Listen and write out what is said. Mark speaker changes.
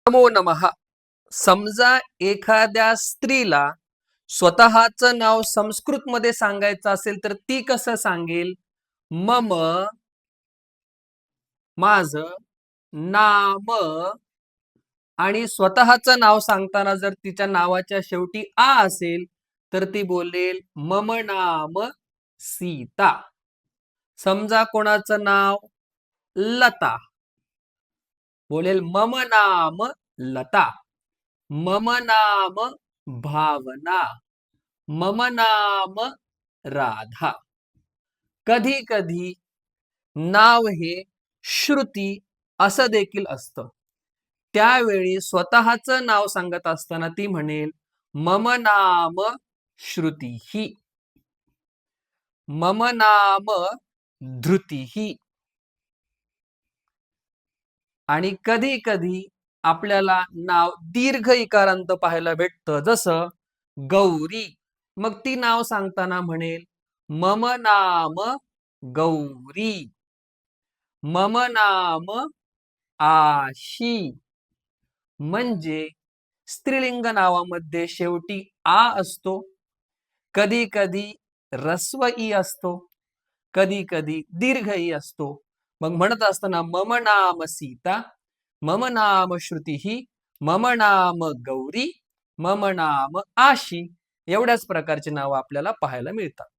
Speaker 1: नमो नमः. समजा एखाद्या स्त्रीला स्वतःचं नाव संस्कृत मध्ये सांगायचं असेल तर ती कसं सांगेल? मम, माझं, नाम आणि स्वतःचं नाव सांगताना जर तिच्या नावाच्या शेवटी आ असेल तर ती बोलेल मम नाम सीता. समजा कोणाचं नाव लता, बोलेल मम नाम लता. मम नाम भावना, मम नाम राधा. कधी कधी नाव हे श्रुती असं देखील असतं. त्यावेळी स्वतःचं नाव सांगत असताना ती म्हणेल मम नाम श्रुतीही, मम नाम धृतीही. आणि कधी कधी आपल्याला नाव दीर्घ इकारांत पाहायला भेटतं, जसं गौरी. मग ती नाव सांगताना म्हणेल मम नाम गौरी, मम नाम आशी. म्हणजे स्त्रीलिंग नावामध्ये शेवटी आ असतो, कधी कधी ऱ्हस्व ई असतो, कधी कधी दीर्घ ई असतो. मग म्हणत असताना मम नाम सीता, मम नाम श्रुतीही, मम नाम गौरी, मम नाम आशी. एवढ्याच प्रकारची नावं आपल्याला पाहायला मिळतात.